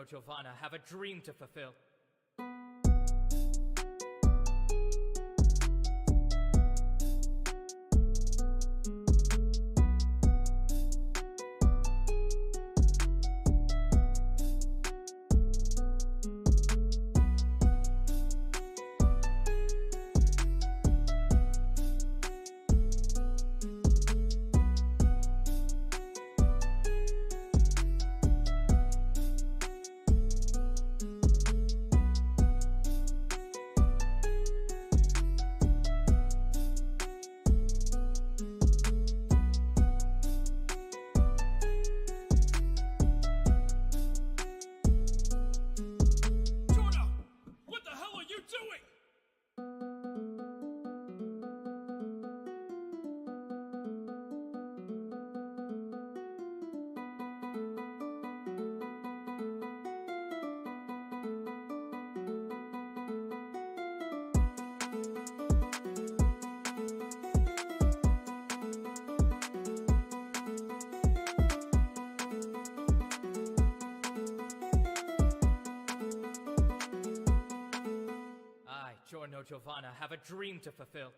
no Giovanna have a dream to fulfill. I, Giorno Giovanna, have a dream to fulfill.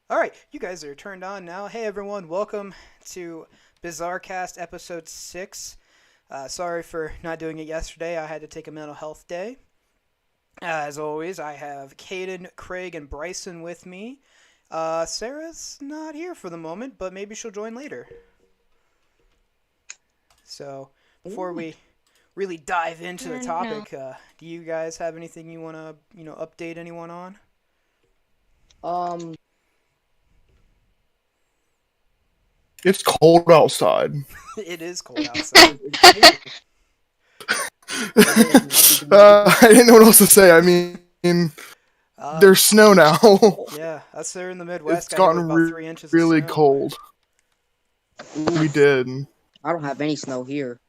All right, you guys are turned on now. Hey everyone, welcome to Bizarrecast episode 6. Sorry for not doing it yesterday. I had to take a mental health day. As always, I have Caden, Craig, and Bryson with me. Sarah's not here for the moment, but maybe she'll join later. So, before we really dive into the topic, do you guys have anything you want to, update anyone on? It's cold outside. It is cold outside. I didn't know what else to say. I mean, there's snow now. Yeah, us there in the Midwest. It's gotten about 3 inches really of snow. cold. We did. I don't have any snow here.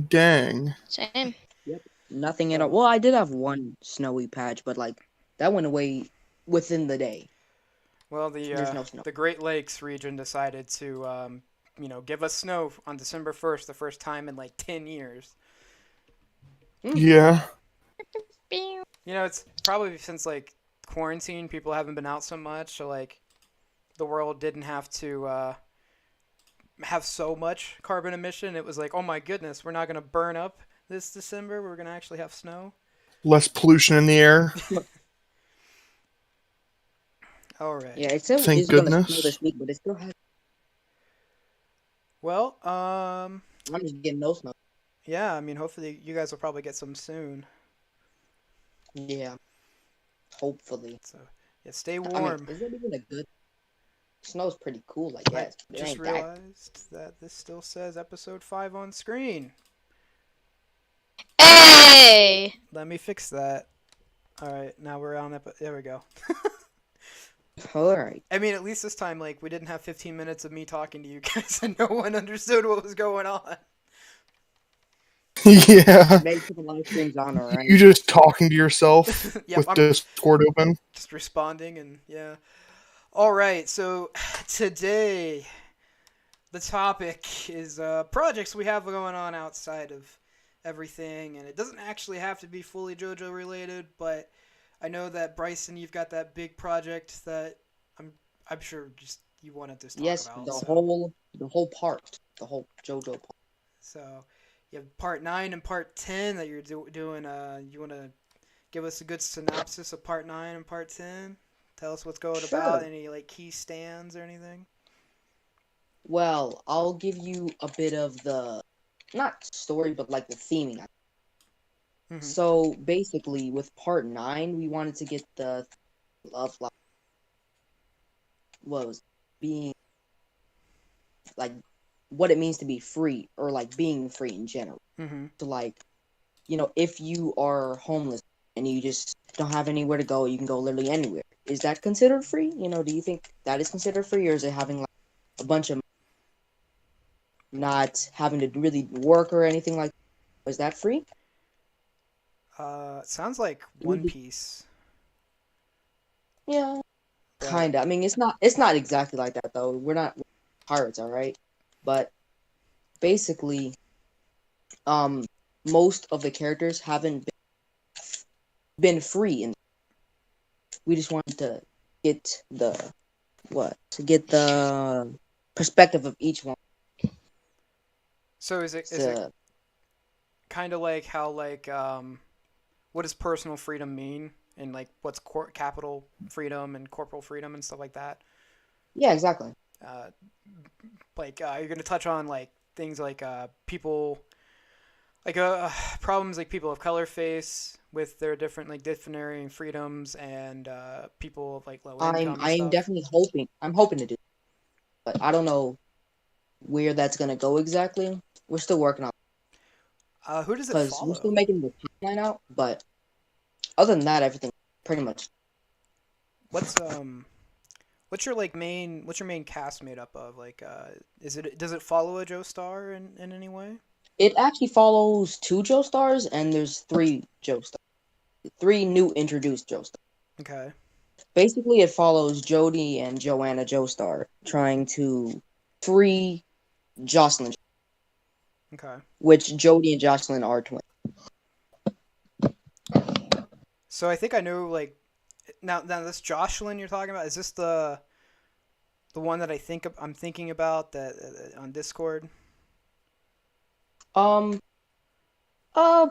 Dang. Same. Yep. Nothing at all. Well, I did have one snowy patch, but that went away within the day. Well, There's no snow. the Great Lakes region decided to, give us snow on December 1st, the first time in 10 years. Yeah. It's probably since quarantine, people haven't been out so much, so the world didn't have to have so much carbon emission. It was oh my goodness, we're not gonna burn up this December. We're gonna actually have snow. Less pollution in the air. All right. Yeah, it still Thank is going to goodness. snow this week, but it still has. Well, I'm just getting no snow. yeah. I mean, hopefully you guys will probably get some soon. Yeah. Hopefully. So yeah, stay I warm. mean, is that even a good? Snow's pretty cool, I I guess. It just ain't that. realized that this still says episode 5 on screen. Hey! Let me fix that. All right, now we're on there we go. All right. I mean, at least this time, we didn't have 15 minutes of me talking to you guys and no one understood what was going on. Yeah. Make sure the live stream's on already. You just talking to yourself Yep, with I'm Discord open. just responding and yeah. All right, so today the topic is projects we have going on outside of everything, and it doesn't actually have to be fully JoJo related, but I know that Bryson, you've got that big project that I'm sure just you wanted to talk Yes, about. the so. whole part, the whole JoJo part. So you have part 9 and part 10 that you're doing. You want to give us a good synopsis of part 9 and part 10? Tell us what's going Sure. about. Any key stands or anything? Well, I'll give you a bit of the, not story, but the theming. Mm-hmm. So basically, with part 9, we wanted to get the love life. Was being what it means to be free, or being free in general. Mm-hmm. So if you are homeless and you just don't have anywhere to go, you can go literally anywhere. is that considered free? Do you think that is considered free, or is it having like a bunch of not having to really work or anything like that? Is that free? It sounds like One We Piece, Yeah, but kinda. I mean, it's not exactly like that though. We're not pirates, all right? But basically, um, most of the characters haven't been free, and we just wanted to get the perspective of each one. so is it To kind of like how what does personal freedom mean, and like what's capital freedom and corporal freedom and stuff like that? Yeah, exactly. Uh, you're gonna touch on like things like people like problems like people of color face with their different like different freedoms and people of like low I'm income and I'm stuff. definitely hoping. I'm hoping to do, but I don't know where that's gonna go exactly. We're still working on Who does it because we're still follow? making the timeline out. But other than that, everything pretty much. What's what's your main cast made up of? Does it follow a Joe Star in any way? It actually follows two Joe Stars, and there's three Joe Stars, three new introduced Joe Stars. Okay. Basically, it follows Jody and Joanna Joestar trying to free Jocelyn, Okay. which Jody and Jocelyn are twins. So I think I know now this Jocelyn you're talking about, is this the one that I'm thinking about that on Discord? Um,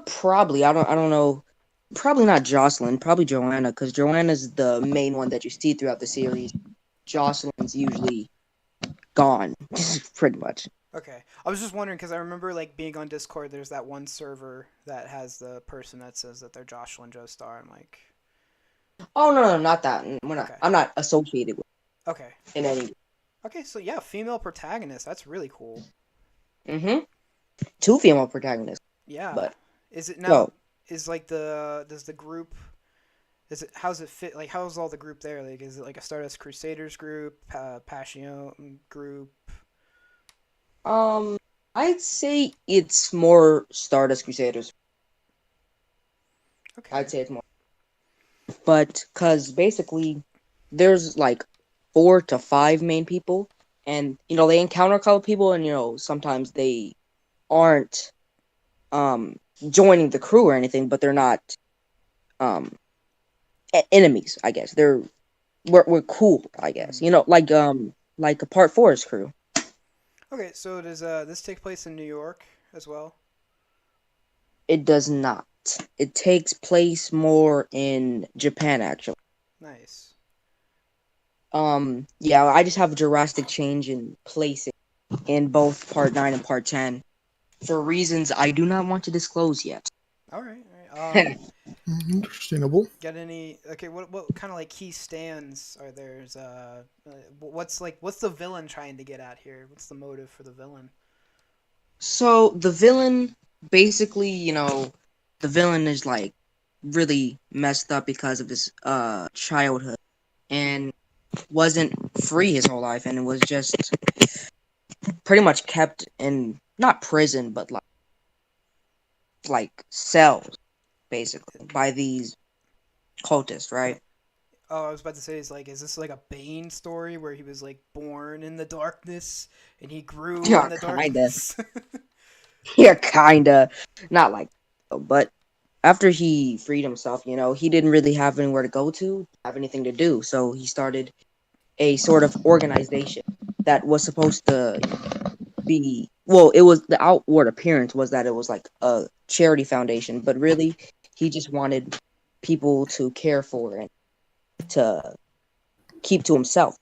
Probably. I don't know. Probably not Jocelyn. Probably Joanna, because Joanna's the main one that you see throughout the series. Jocelyn's usually gone, pretty much. Okay. I was just wondering because I remember like being on Discord. There's that one server that has the person that says that they're Jocelyn Joestar. I'm like, Oh no, no, not that. We're not. okay, I'm not associated with okay, in any. okay. So yeah, female protagonist. That's really cool. Mm-hmm. Two female protagonists, Yeah. but Is it now? no. Is does the group? Is it how's it fit? Like how's all the group there? Like is it like a Stardust Crusaders group, Passion group? Um, I'd say it's more Stardust Crusaders. I'd Okay. say it's more, but because basically there's like 4 to 5 main people, and they encounter a couple people, and sometimes they aren't um joining the crew or anything, but they're not um enemies. I guess we're cool. I guess Mhm. like a Part Four's crew. Okay. So does this take place in New York as well? It does not. It takes place more in Japan, actually. Nice. Yeah, I just have a drastic change in placing in both Part 9 and Part 10 for reasons I do not want to disclose yet. All right. All right. Understandable. Get any? Okay. What kind of like key stands are there? What's the villain trying to get at here? What's the motive for the villain? So the villain, basically, the villain is like really messed up because of his childhood and wasn't free his whole life, and it was just pretty much kept in not prison but like cells basically by these cultists, right? Oh, I was about to say, is this like a Bane story where he was like born in the darkness and he grew in Yeah, the kinda. darkness? Yeah, kinda. Not like, but after he freed himself, he didn't really have anywhere to go to, have anything to do. So he started a sort of organization that was supposed to be, well, it was the outward appearance was that it was like a charity foundation, but really he just wanted people to care for and to keep to himself.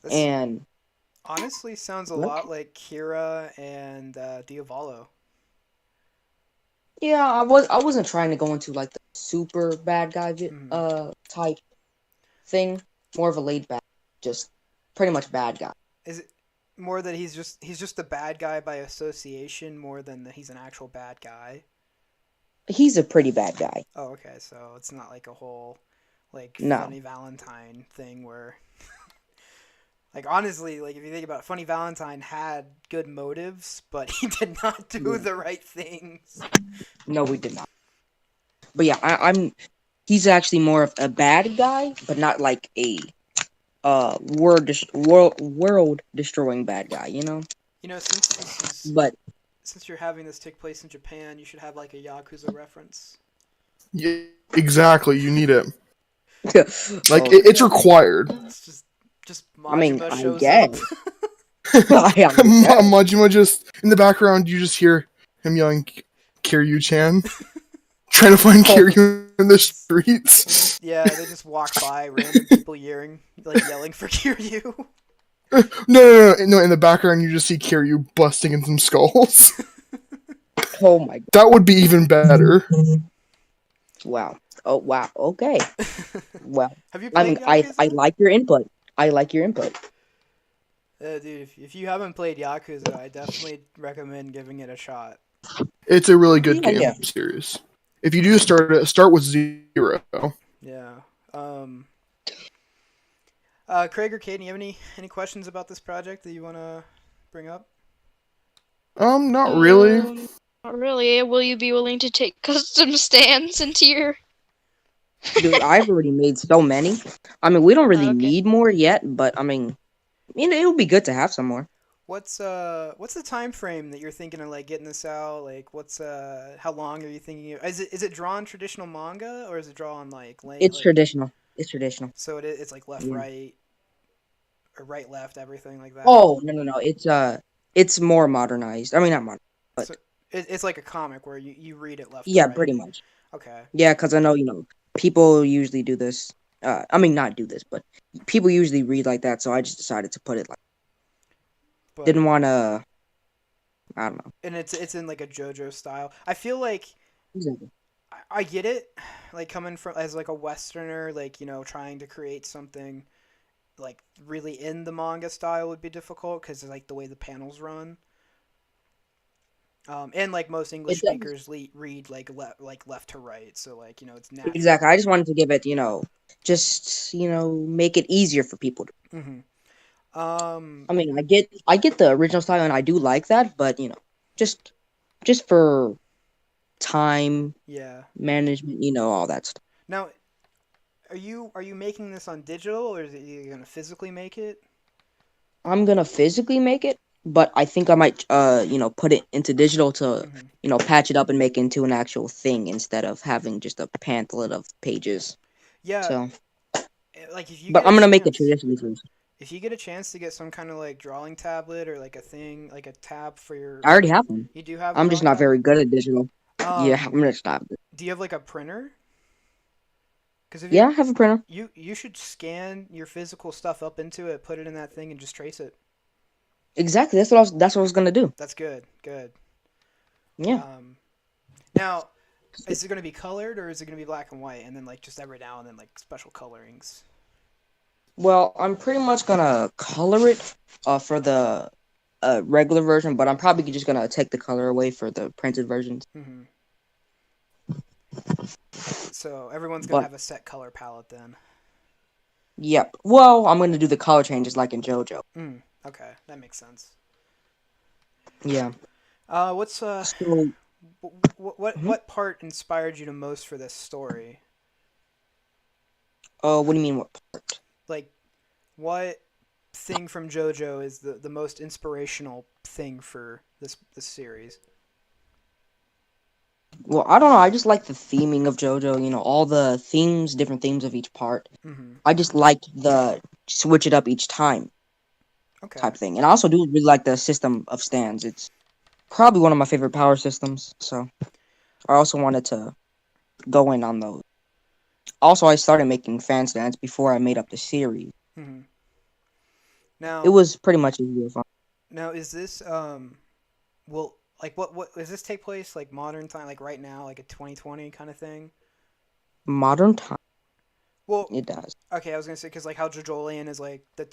This And honestly sounds a lot like Kira and Diavolo. yeah, I wasn't trying to go into like the super bad guy Hmm. type thing. More of a laid back, just pretty much bad guy. Is it more that he's just a bad guy by association more than that he's an actual bad guy? He's a pretty bad guy. Oh, okay. So it's not like a whole like No. Funny Valentine thing where like honestly, like if you think about it, Funny Valentine had good motives, but he did not do Yeah. the right things. No, we did not. But yeah, I'm. He's actually more of a bad guy, but not like a world destroying bad guy. You know. You know, since this is But since you're having this take place in Japan, you should have like a Yakuza reference. Yeah, exactly. You need it. Like oh, it's required. It's just I mean, Majima I shows guess. up. I guess. Majima just in the background. You just hear him yelling, "Kiryu-chan," trying to find Kiryu in the streets. Yeah, they just walk by random people yelling for Kiryu. No. In the background, you just see Kiryu busting in some skulls. Oh my god. That would be even better. Wow. Oh wow. Okay. Well, Have you I played mean, I Yakuza? like your input. I like your input. Dude, if you haven't played Yakuza, I definitely recommend giving it a shot. It's a really good Yeah, game yeah. series. If you do start with 0. Yeah. Craig or Kate, do you have any questions about this project that you want to bring up? Not really. Not really. Will you be willing to take custom stands into your... Dude, I've already made so many. I mean, we don't really Okay. need more yet, but I mean, it would be good to have some more. What's the time frame that you're thinking of like getting this out? Like how long are you thinking is it drawn traditional manga or is it drawn like It's traditional. It's traditional. So it's like left Yeah. right or right left everything like that? Oh no! It's more modernized. I mean, not modern. But So it's like a comic where you read it left to yeah, right. pretty much. Okay. Yeah, because I know people usually do this. I mean, not do this, but people usually read like that. So I just decided to put it like. But, Didn't want to. I don't know. and it's in like a JoJo style. I feel like Exactly. I get it, like coming from as like a Westerner, like trying to create something like really in the manga style would be difficult because like the way the panels run. And like most English It does. speakers read like left to right, so like it's natural. Exactly. I just wanted to give it, just make it easier for people. Mm-hmm. I mean, I get the original style, and I do like that, but just for time Yeah. management, all that stuff. Now, are you making this on digital or is it you gonna physically make it? I'm gonna physically make it, but I think I might, put it into digital to, Mm-hmm. patch it up and make it into an actual thing instead of having just a pamphlet of pages. Yeah. So, Like if you. but get I'm a gonna make it chance- traditionally first. If you get a chance to get some kind of like drawing tablet or like a thing, like a tab for your. I already have one. You do have. I'm just not very good at digital. Yeah, I'm just not. Do you have like a printer? Because Yeah, I have a printer. you should scan your physical stuff up into it, put it in that thing, and just trace it. Exactly. That's what I was gonna do. That's good. Good. Yeah. Now, is it going to be colored or is it going to be black and white, and then like just every now and then like special colorings? Well, I'm pretty much gonna color it for the regular version, but I'm probably just gonna take the color away for the printed versions. Mm-hmm. So everyone's going to But- have a set color palette then. Yep. Well, I'm gonna do the color changes like in JoJo. Okay, that makes sense. Yeah. What's So, what part inspired you the most for this story? what do you mean? What part? Like, what thing from JoJo is the most inspirational thing for this series? Well, I don't know. I just like the theming of JoJo. All the themes, different themes of each part. Mm-hmm. I just like the switch it up each time Okay. type thing, and I also do really like the system of stands. It's probably one of my favorite power systems. So, I also wanted to go in on those. Also, I started making fan stands before I made up the series. Mm-hmm. Now It was pretty much a year fun. Now, is this well, like what does this take place like modern time, like right now, like a 2020 kind of thing? Modern time, Well, it does. okay, I was gonna say because like how JoJolian is like the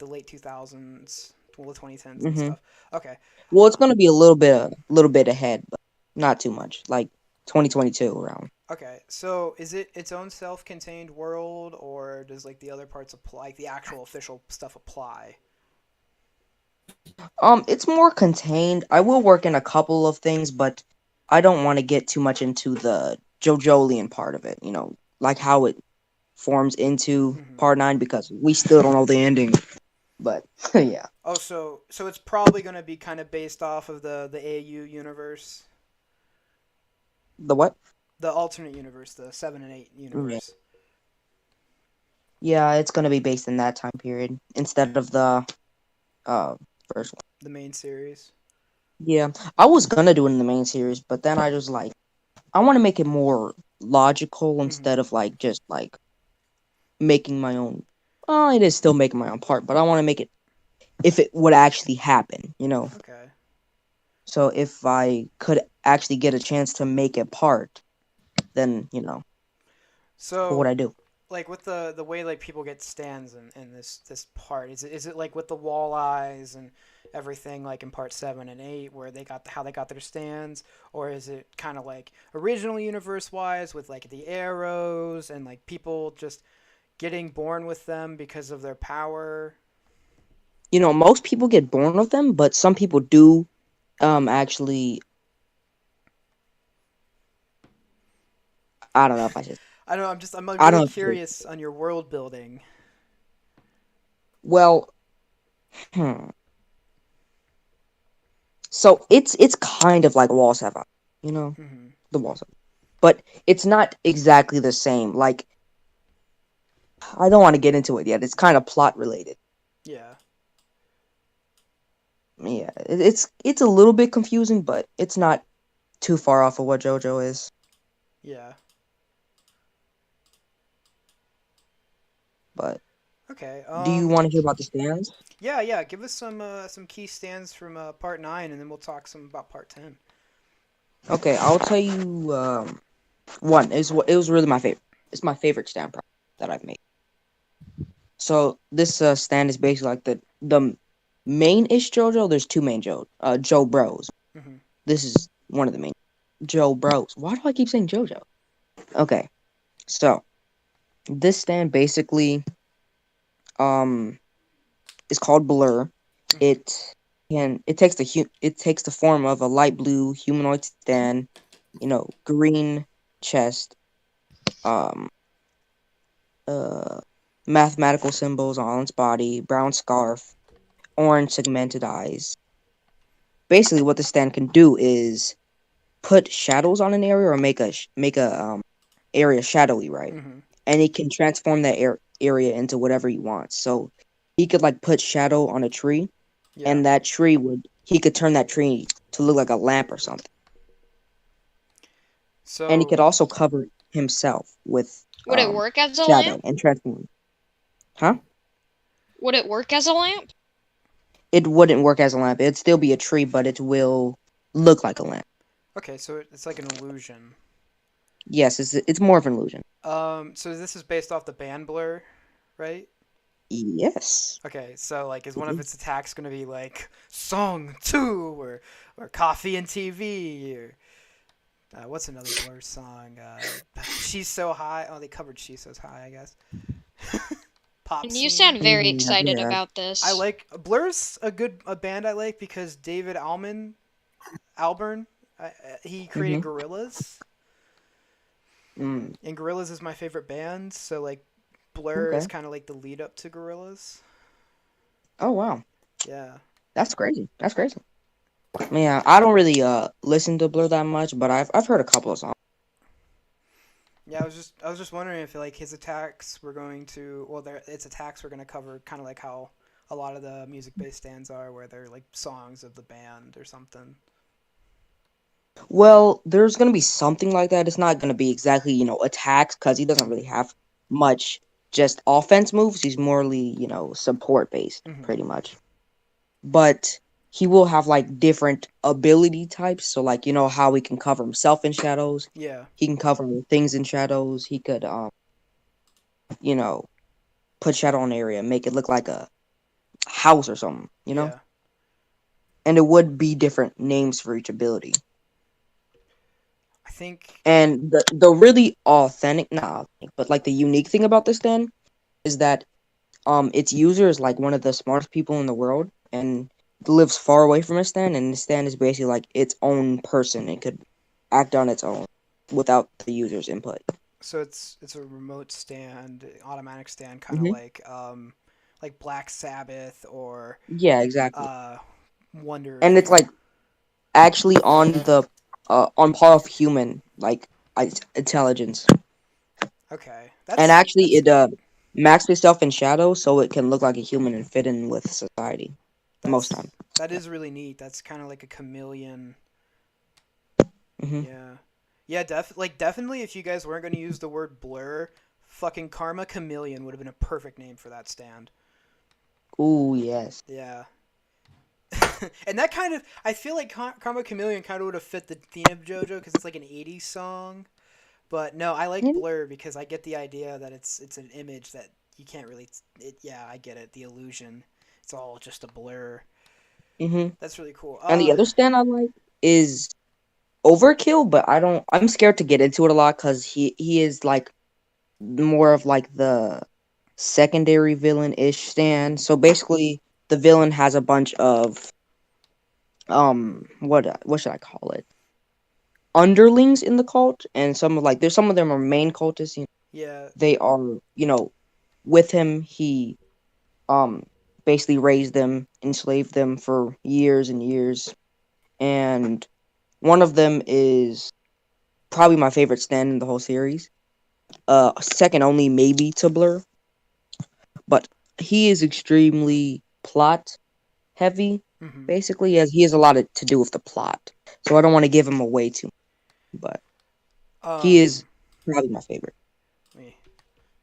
late 2000s, well, the 2010s and Mhm. stuff. Okay, Well, it's gonna be a little bit ahead, but not too much. Like 2022 around. Okay, so is it its own self-contained world, or does like the other parts apply, like the actual official stuff apply? It's more contained. I will work in a couple of things, but I don't want to get too much into the JoJolian part of it. Like how it forms into Hmm. Part 9 because we still don't know the ending. But yeah, Oh, so it's probably going to be kind of based off of the AU universe, the what? the alternate universe, the 7 and 8 Yeah, universe. yeah, it's gonna be based in that time period instead of the uh first one. The main series. Yeah, I was gonna do it in the main series, but then I just like I want to make it more logical Hmm. instead of like just like making my own. Oh, it is still making my own part, but I want to make it if it would actually happen. Okay. So if I could actually get a chance to make a part, then what would So I do? like with the way like people get stands in this part, is it like with the wall eyes and everything like in part 7 and 8 where they got how they got their stands, or is it kind of like original universe wise with like the arrows and like people just getting born with them because of their power? Most people get born with them, but some people do actually. I don't know if I should. I don't know. I'm I really don't know if I should. curious on your world building. Well, hmm. So it's kind of like Wall 7, you know, Hmm. the Wall 7, but it's not exactly the same. Like I don't want to get into it yet. It's kind of plot related. Yeah. Yeah, it's a little bit confusing, but it's not too far off of what JoJo is. Yeah. But Okay. do you want to hear about the stands? Yeah, yeah. Give us some key stands from part 9, and then we'll talk some about part 10. Okay, I'll tell you. One is what it was really my favorite. It's my favorite stand prop that I've made. So this stand is basically like the main ish JoJo. There's two main Joe Bros. Hmm. This is one of the main Joe Bros. Why do I keep saying JoJo? Okay, so this stand basically um is called Blur. Hmm. It takes the form of a light blue humanoid stand, green chest, um uh mathematical symbols on its body, brown scarf, orange segmented eyes. Basically, what the stand can do is put shadows on an area or make a area shadowy, right? Hmm. And he can transform that area into whatever he wants. So he could like put shadow on a tree, Yeah. and that tree would he could turn that tree to look like a lamp or something. And he So could also cover himself with Would it work as a shadow lamp? and transform. Huh? Would it work as a lamp? It wouldn't work as a lamp. It'd still be a tree, but it will look like a lamp. okay, so it's like an illusion. Yes, it's more of an illusion. So this is based off the band Blur, right? Yes. Okay, so like, is It one of is. its attacks gonna be like Song Two or Coffee and TV or what's another Blur song? She's So High. Oh, they covered She's So High, I guess. Pop You scene. sound very Yeah, excited yeah. about I this. like Blur's a band I like because David Alburn, he created Mm-hmm. Gorillaz, Mm, and Gorillaz is my favorite band. So like, Blur is okay. kind of like the lead up to Gorillaz. Oh wow, Yeah. that's crazy. That's crazy. Yeah, I don't really listen to Blur that much, but I've heard a couple of songs. Yeah, I was just wondering if like his attacks were going to its attacks were going to cover kind of like how a lot of the music based stands are, where they're like songs of the band or something. Well, there's gonna be something like that. It's not gonna be exactly attacks because he doesn't really have much just offense moves. He's morely support based Hmm. pretty much. But he will have like different ability types. So like how he can cover himself in shadows. Yeah, He can cover things in shadows. He could you know put shadow on an area, make it look like a house or something. yeah. And it would be different names for each ability. think. And the really authentic, not authentic, but like the unique thing about this stand is that its user is like one of the smartest people in the world and lives far away from a stand, and the stand is basically like its own person. It could act on its own without the user's input. So it's a remote stand, automatic stand, kind of Hmm. like Black Sabbath or Yeah, exactly. uh, Wonder. And it's like actually on the on par of human like intelligence. Okay, And actually, that's it neat. masks itself in shadow so it can look like a human and fit in with society most time. That is really neat. That's kind of like a chameleon. Hmm. Yeah, yeah. Definitely. If you guys weren't going to use the word blur, fucking Karma Chameleon would have been a perfect name for that stand. Ooh, yes. Yeah. And that kind of, I feel like Karma Chameleon kind of would have fit the theme of JoJo because it's like an '80s song. But no, I like Blur because I get the idea that it's an image that you can't really. Yeah, I get it. The illusion. It's all just a blur. Hmm. That's really cool. And the other stand I like is Overkill, but I don't. I'm scared to get into it a lot because he is like more of like the secondary villain ish stand. So basically, the villain has a bunch of what should I call it? Underlings in the cult, and some of like there's some of them are main cultists. Yeah. They are with him. He um basically raised them, enslaved them for years and years, and one of them is probably my favorite stand in the whole series. Second only maybe to Blur, but he is extremely plot heavy. Mm-hmm. Basically, as he has a lot to do with the plot, so I don't want to give him away too much, but he is Um. probably my favorite. Let me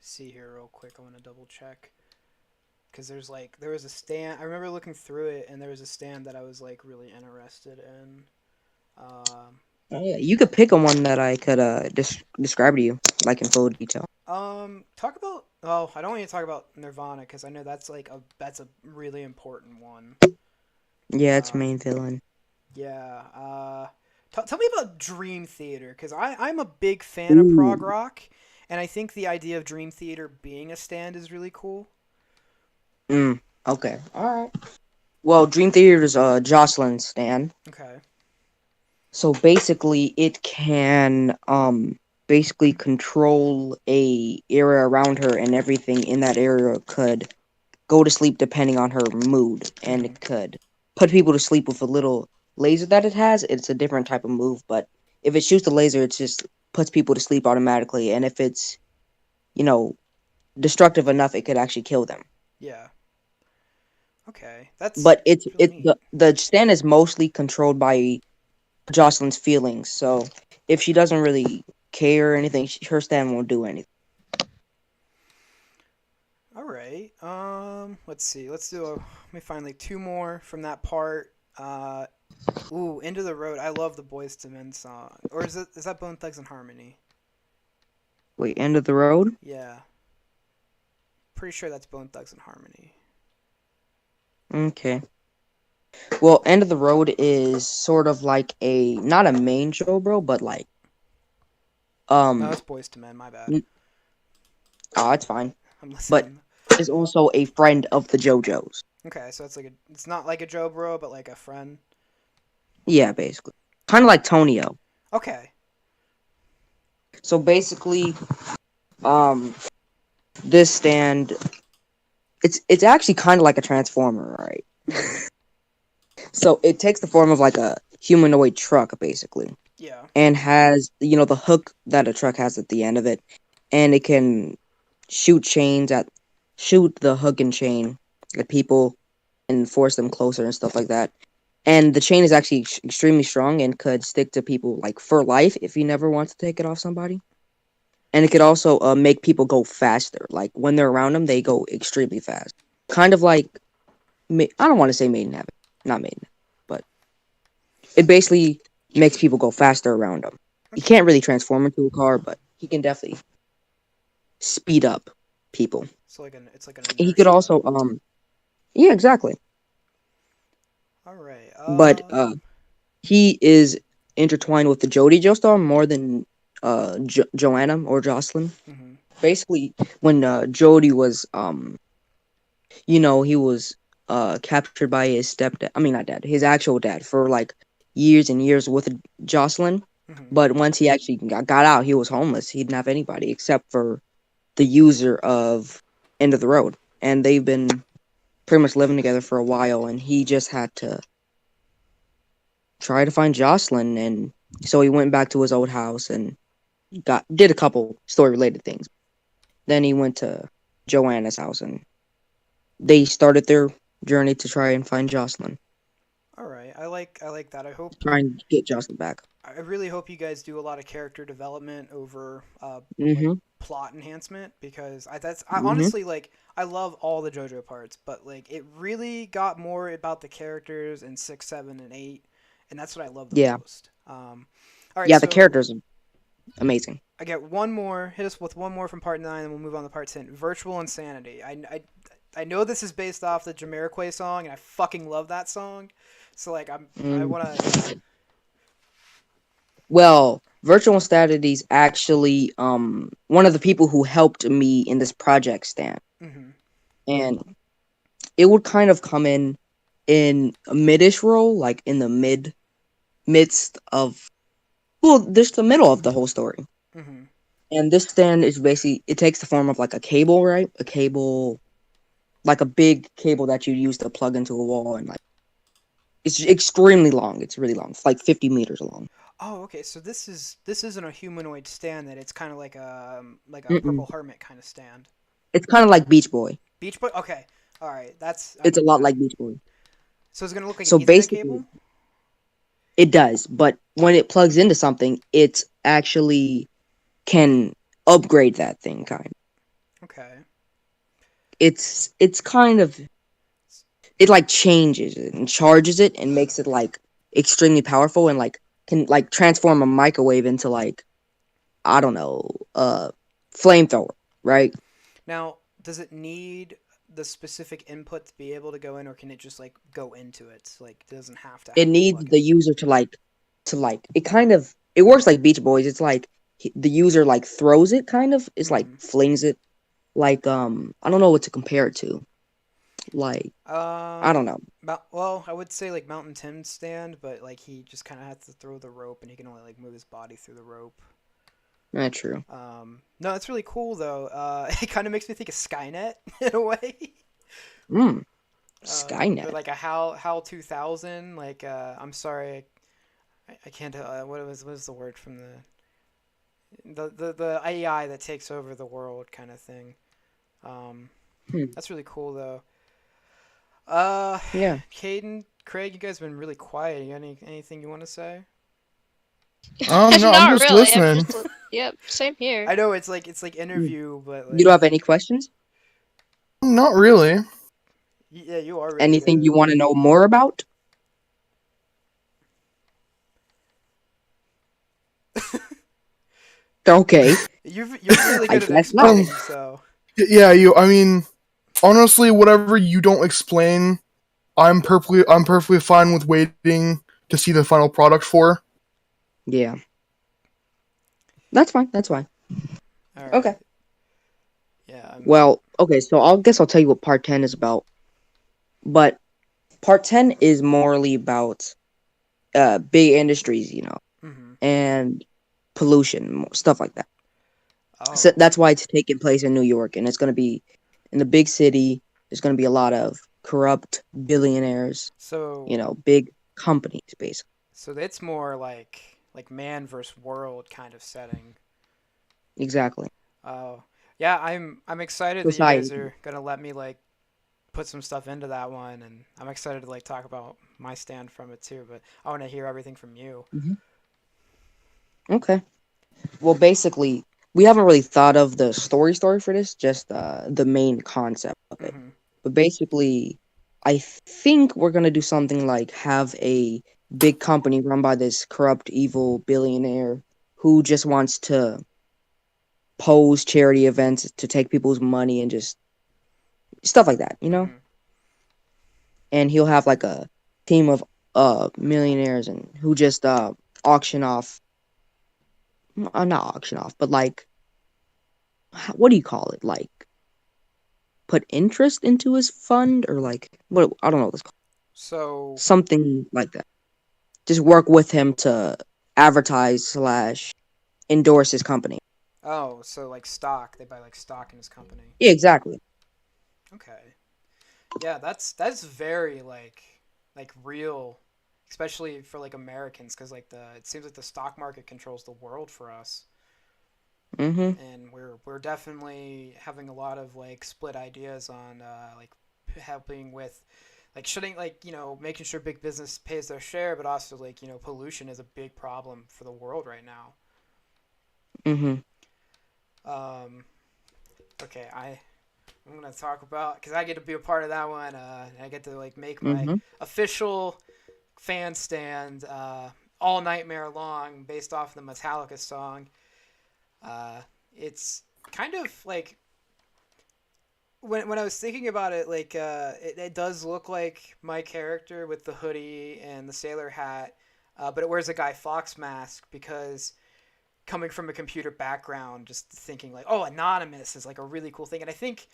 see here real quick. I want to double check because there was a stand. I remember looking through it, and there was a stand that I was like really interested in. Um. Oh, yeah, you could pick a one that I could describe to you, like in full detail. Talk about. Oh, I don't want you to talk about Nirvana because I know that's a really important one. Yeah, it's Um. main villain. Yeah. Tell me about Dream Theater because I'm a big fan of prog Ooh. rock, and I think the idea of Dream Theater being a stand is really cool. Okay. All right. Well, Dream Theater is Jocelyn's stand. Okay. So basically, it can basically control a area around her, and everything in that area could go to sleep depending on her mood, and Mm-hmm. it could put people to sleep with a little laser that it has. It's a different type of move, but if it shoots the laser, it just puts people to sleep automatically, and if it's you know destructive enough, it could actually kill them. Yeah. Okay. That's But it's really it neat. the stand is mostly controlled by Jocelyn's feelings. So if she doesn't really care or anything, her stand won't do anything. All right. Let's see. Let me find like two more from that part. Ooh, Into the Road. I love the Boys to Men song. Or is that Bone Thugs and Harmony? Wait, end of the road? Yeah. Pretty sure that's Bone Thugs and Harmony. Okay. Well, end of the road is sort of like a not a main show, bro, but like No, um it's Boys to Men. My bad. n- oh, it's fine. I'm But listening. is also a friend of the JoJo's. Okay, so it's not like a Joe Bro, but like a friend. Yeah, basically. Kind of like Tonio. Okay. So basically, um this stand it's actually kind of like a transformer, right? Mm-hmm. So it takes the form of like a humanoid truck, basically, Yeah. and has the hook that a truck has at the end of it, and it can shoot the hook and chain at people and force them closer and stuff like that. And the chain is actually extremely strong and could stick to people like for life if you never want to take it off somebody. And it could also make people go faster. Like when they're around them, they go extremely fast. Kind of like I don't want to say made in heaven, not made in heaven, but it basically makes people go faster around him. He Okay. can't really transform into a car, but he can definitely speed up people. So it's like an He could inertia. also yeah, exactly. All right. But he is intertwined with the Jody Joestar more than Joanna or Jocelyn. Mm-hmm. Basically, when Jody was he was captured by his stepdad. I mean, not dad, his actual dad for like years and years with Jocelyn. Mm-hmm. But once he actually got out, he was homeless. He didn't have anybody except for the user of End of the Road, and they've been pretty much living together for a while. And he just had to try to find Jocelyn, and so he went back to his old house and did a couple story related things. Then he went to Joanna's house, and they started their journey to try and find Jocelyn, All right, I like that. try and get Jocelyn back. I really hope you guys do a lot of character development over like Mhm. plot enhancement because I Mhm. honestly like I love all the JoJo parts, but like it really got more about the characters in 6, 7, and 8, and that's what I love the Yeah. most. All right, Yeah, the so characters are amazing. I get one more. Hit us with one more from part 9, and we'll move on to part 10. Virtual Insanity. I know this is based off the Jamiroquai song, and I fucking love that song. So like I Mm. want to. Well, Virtual Statity's actually one of the people who helped me in this project, Stan, Mm-hmm, and it would kind of come in a midish role, like in the midst of, well, there's the middle of the whole story. mm-hmm. And this stand is basically, it takes the form of like a cable, right? A cable, like a big cable that you use to plug into a wall, and like it's extremely long. It's really long. It's like 50 meters long. Oh, okay. So this isn't a humanoid stand. That it's kind of like a Mm-mm. Purple Hermit kind of stand. It's kind of like Beach Boy. Beach Boy. Okay. All right. That's I'm It's a into lot that. like Beach Boy. So it's gonna look like an So Ethernet basically, cable. it does, but when it plugs into something, it actually can upgrade that thing. Okay. It's kind of, it like changes it and charges it and makes it like extremely powerful, and like can like transform a microwave into like, I don't know, flamethrower, right? Now, does it need the specific input to be able to go in, or can it just like go into it? Like, it doesn't have to It have a needs plug-in. the user to like it kind of, it works like Beach Boys. It's like the user like throws it, kind of. It's like Mm-hmm. flings it, like I don't know what to compare it to. Like, I don't know. Well, I would say like Mountain Tim's stand, but like he just kind of has to throw the rope, and he can only like move his body through the rope. Not true. No, it's really cool though. It kind of makes me think of Skynet in a way. Mm. Or Skynet. like a HAL 2000. Like I'm sorry, I can't. What was the word from the AI that takes over the world kind of thing. Hmm. That's really cool though. Yeah. Caden, Craig, you guys have been really quiet. You got anything you want to say? No, I'm Not just really. I'm listening. just. Yep. Same here. I know it's like Hmm. interview, but You don't like have any questions? Not really. yeah, you are really Anything you good. want to know more about? Okay. You're really I good at guess not. explaining, so Yeah, I mean, honestly, whatever you don't explain, I'm perfectly fine with waiting to see the final product for. Yeah. That's fine. That's fine. all right. Okay. Yeah, Well, okay, so I'll tell you what part 10 is about. But part 10 is morely about big industries, mm-hmm. and pollution, stuff like that. So Oh, that's why it's taking place in New York, and it's going to be in the big city. There's going to be a lot of corrupt billionaires, so big companies, basically. so it's more like man versus world kind of setting. Exactly. Oh, yeah, I'm excited that you guys Society. are gonna let me like put some stuff into that one, and I'm excited to like talk about my stand from it too. But I want to hear everything from you. Hmm. Okay. Well, basically, we haven't really thought of the story for this, just the main concept of it. Mm-hmm. But basically, I think we're gonna do something like have a big company run by this corrupt, evil billionaire who just wants to pose charity events to take people's money and just stuff like that. Mm-hmm. And he'll have like a team of millionaires and who just auction off. Not auction off, but like, what do you call it? Like, put interest into his fund, or like, what? I don't know what it's called. So Something like that. Just work with him to advertise / endorse his company. so like stock. They buy like stock in his company. Yeah, exactly. Okay. Yeah, that's very like real, especially for like Americans, because like it seems like the stock market controls the world for us, Mm-hmm. and we're definitely having a lot of like split ideas on like helping with like shutting like making sure big business pays their share, but also like pollution is a big problem for the world right now. Mm-hmm. Um, okay, I'm gonna talk about because I get to be a part of that one. I get to like make my Mm-hmm. official fan stand all nightmare long based off the Metallica song. It's kind of like when I was thinking about it, like it does look like my character with the hoodie and the sailor hat, but it wears a Guy Fawkes mask because coming from a computer background, just thinking like, oh, anonymous is like a really cool thing, and I think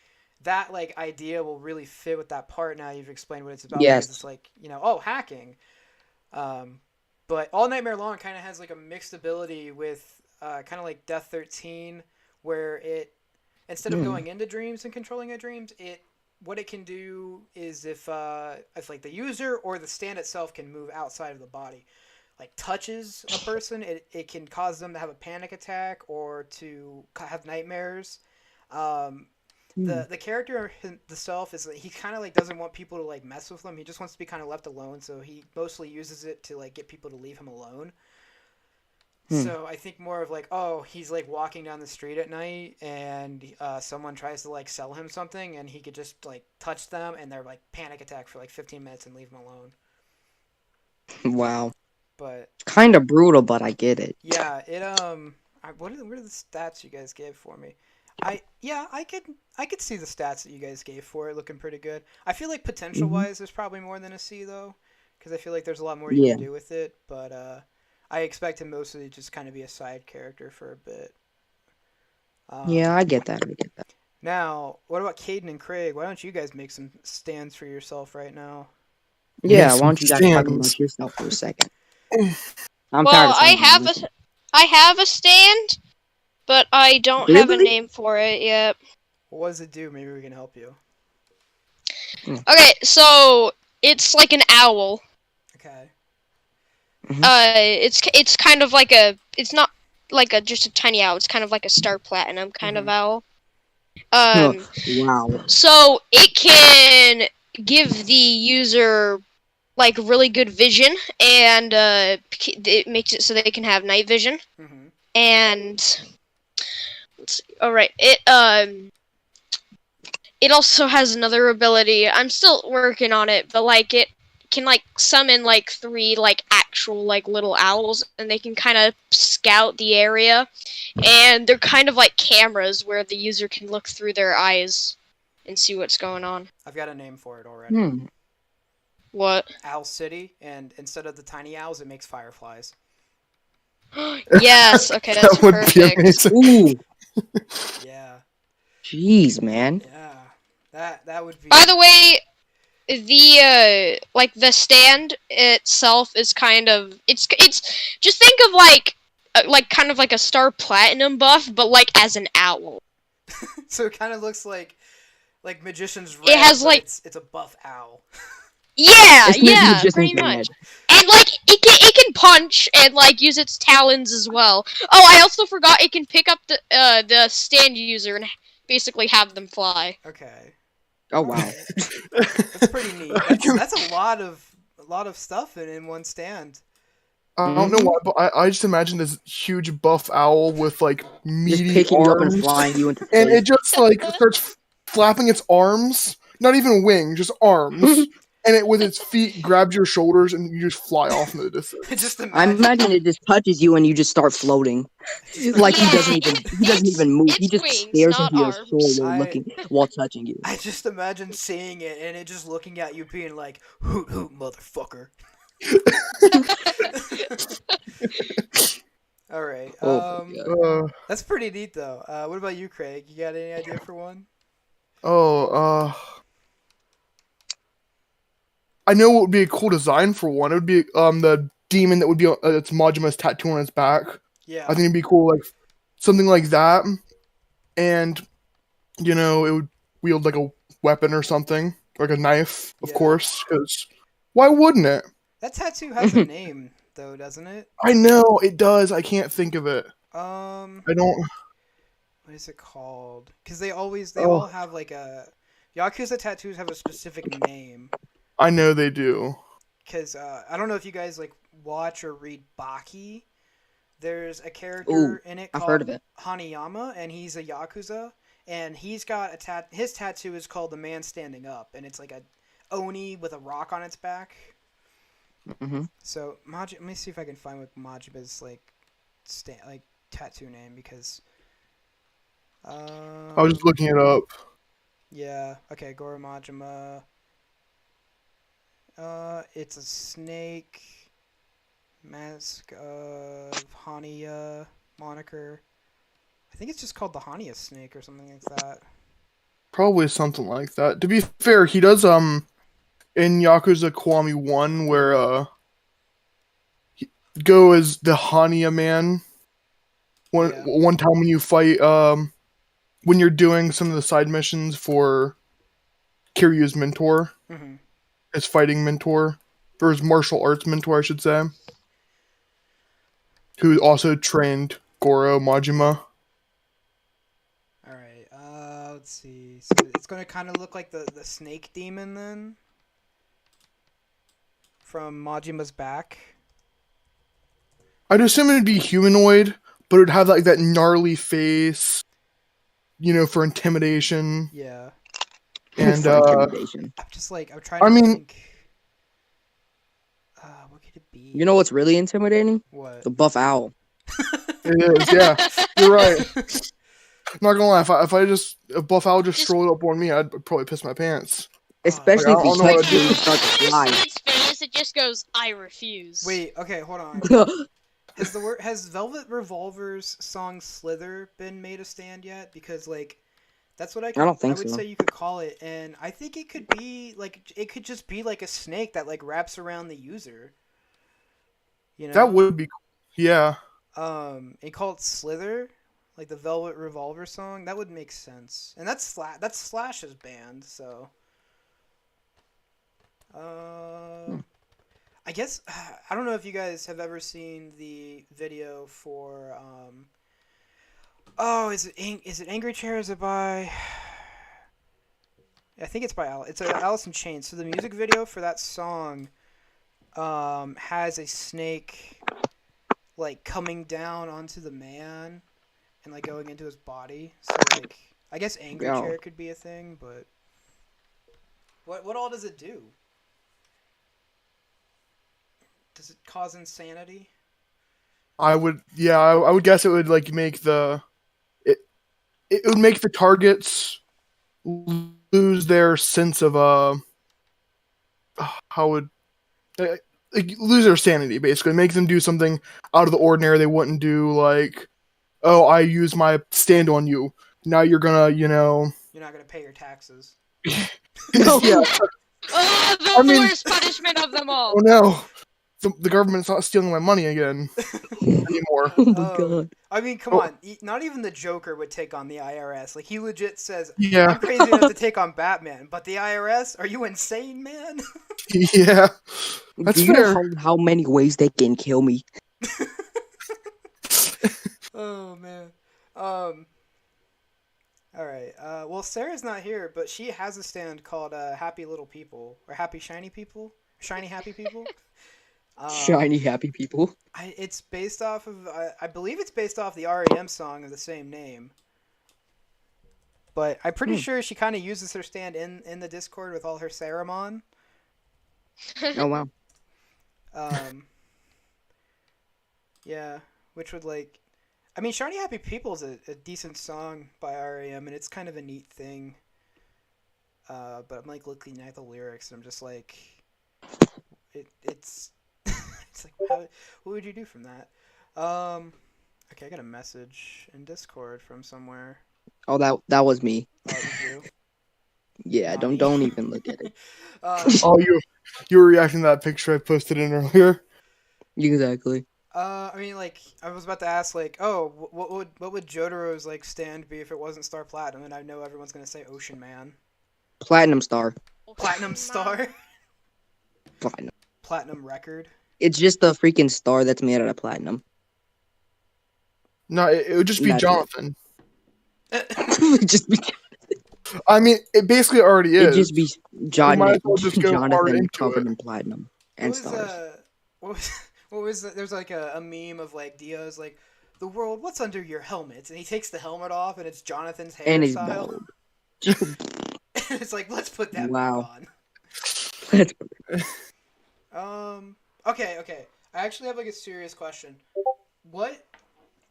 that like idea will really fit with that part. Now you've explained what it's about because it's Yes. like oh, hacking. Um, but All Nightmare Long kind of has like a mixed ability with kind of like Death 13, where it instead of Mm. going into dreams and controlling your dreams, what it can do is if like the user or the stand itself can move outside of the body, like touches a person, it can cause them to have a panic attack or to have nightmares. Um, Mm. the character himself is he kind of like doesn't want people to like mess with him. He just wants to be kind of left alone, so he mostly uses it to like get people to leave him alone. Hmm. So I think more of like, oh, he's like walking down the street at night and someone tries to like sell him something and he could just like touch them and they're like panic attack for like 15 minutes and leave him alone. Wow. But Kind of brutal, but I get it. yeah, what are the stats you guys gave for me? I could see the stats that you guys gave for it looking pretty good. I feel like potential Hmm. wise there's probably more than a C though, because I feel like there's a lot more you Yeah. can do with it. But I expect him mostly just kind of be a side character for a bit. Yeah, Um, I get that. I get that. Now, what about Caden and Craig? Why don't you guys make some stands for yourself right now? Yeah, Make why some don't you guys talk stands. about yourself for a second? I'm tired Well, of saying that. I have a stand, but I don't have a Really? name for it yet. What does it do? Maybe we can help you. Okay, so it's like an owl. Okay. It's kind of like it's not like just a tiny owl. It's kind of like a star platinum kind of Mhm. owl. Wow. So it can give the user like really good vision, and it makes it so they can have night vision. Mhm. And all right, it also has another ability. I'm still working on it, but like it can like summon like 3 like actual like little owls, and they can kind of scout the area, and they're kind of like cameras where the user can look through their eyes and see what's going on. I've got a name for it already. Hmm. What? Owl City, and instead of the tiny owls, it makes fireflies. Yes, okay, that's That would be perfect. amazing. Ooh. Yeah. Jeez, man. Yeah. That would be. By the way, the like the stand itself is kind of it's just think of like kind of like a star platinum buff, but like as an owl. So it kind of looks like Magician's Red, It has but like it's a buff owl. yeah, It's maybe yeah, just pretty red. much. And like it can punch and like use its talons as well. Oh, I also forgot it can pick up the stand user and basically have them fly. Okay. Oh wow. Alright. That's pretty neat. That's a lot of stuff in one stand. I don't know Mhm. why, but I just imagine this huge buff owl with like Just meaty picking you up and arms, flying you into and it space. just like starts flapping its arms, not even wings, just arms, and it with its feet grabs your shoulders and you just fly off into the distance. Just I imagine. imagine it just touches you and you just start floating. Like he doesn't even move. He It's just wings, stares not into your arms. soul while I- looking while touching you. I just imagine seeing it and it just looking at you, being like, "Hoot hoot, motherfucker." All right. Oh my god. That's pretty neat though. What about you, Craig? You got any idea for one? Oh, I know what would be a cool design for one. It would be the demon that would be it's Majima's tattoo on his back. Yeah. I think it'd be cool, like something like that, and you know, it would wield like a weapon or something, like a knife, of Yeah. course. Because why wouldn't it? That tattoo has a name though, doesn't it? I know it does. I can't think of it. I don't. What is it called? Because they all Oh. have like a Yakuza tattoos have a specific name. I know they do. Because I don't know if you guys like watch or read Baki. There's a character Ooh, in it I've called heard of it. Hanayama, and he's a Yakuza, and he's got a his tattoo is called the Man Standing Up, and it's like a oni with a rock on its back. Mm-hmm. So let me see if I can find what Majima's like tattoo name because. I was just looking it up. Yeah. Okay. Goro Majima. It's a snake. Mask of Hania moniker. I think it's just called the Hania snake or something like that. Probably something like that. To be fair, he does in Yakuza Kiwami 1 where he go as the Hania man. One time when you fight when you're doing some of the side missions for Kiryu's mentor, his fighting mentor, or his martial arts mentor, I should say, who also trained Goro Majima. Alright, let's see. So it's going to kind of look like the snake demon then? From Majima's back? I'd assume it'd be humanoid, but it'd have like that gnarly face, you know, for intimidation. Yeah. And For intimidation. I'm just like, I'm trying to think. What could it be? You know what's really intimidating? What? The buff owl. It is, yeah. You're right. Not gonna lie, if Buff Owl just strolled up on me, I'd probably piss my pants. Especially Like, I if don't know he what touches to you do. and start to fly. its face, it just goes, I refuse. Wait, okay, hold on. Has Velvet Revolver's song Slither been made a stand yet? Because like that's what I don't think would so. say you could call it, and I think it could be like it could just be like a snake that like wraps around the user. You know? That would be cool. Yeah. And call it Slither, like the Velvet Revolver song. That would make sense, and that's Slash's band, so. I guess I don't know if you guys have ever seen the video for is it Angry Chair? Is it by? I think it's by it's Alice in Chains. So the music video for that song has a snake like coming down onto the man and like going into his body. So like I guess Angry Chair could be a thing, but what all does it do? Does it cause insanity? I would guess it would like make it would make the targets lose their sense of like lose their sanity, basically make them do something out of the ordinary they wouldn't do, like, oh, I use my stand on you, now you're gonna, you know, you're not gonna pay your taxes. Yeah. Oh, the worst punishment of them all. Oh no, the government's not stealing my money again anymore. Oh my god. I mean, come on. Not even the Joker would take on the IRS. Like, he legit says, Yeah. I'm crazy enough to take on Batman, but the IRS? Are you insane, man? Yeah. That's Do you fair. know how many ways they can kill me? Oh, man. Alright. Well, Sarah's not here, but she has a stand called Happy Little People. Or Happy Shiny People? Shiny Happy People? Shiny happy people. It's based off of, I believe it's based off the REM song of the same name. But I'm pretty sure she kind of uses her stand in the Discord with all her Saruman. Oh wow. Yeah, which would like, I mean, Shiny Happy People is a decent song by REM, and it's kind of a neat thing. But I'm like looking at the lyrics, and I'm just like, it's It's like, what would you do from that? Okay, I got a message in Discord from somewhere. Oh, that was me. Oh, it was you? Yeah, Not me. don't even look at it. Oh, you were reacting to that picture I posted in earlier. Exactly. I mean, like, I was about to ask, like, oh, what would Jotaro's like stand be if it wasn't Star Platinum? And I know everyone's gonna say Ocean Man. Platinum star. Platinum Star. Platinum. Platinum Record. It's just the freaking star that's made out of platinum. No, it would just be That's it. Jonathan. It'd just be I mean, it basically already it'd is. just be might as well just go hard Jonathan into covered it. in platinum What and was stars. what was there's like a meme of like Dio's like, the world, what's under your helmet? And he takes the helmet off and it's Jonathan's And he's hairstyle. bald. It's like, let's put that Wow. back on. Okay. I actually have like a serious question. What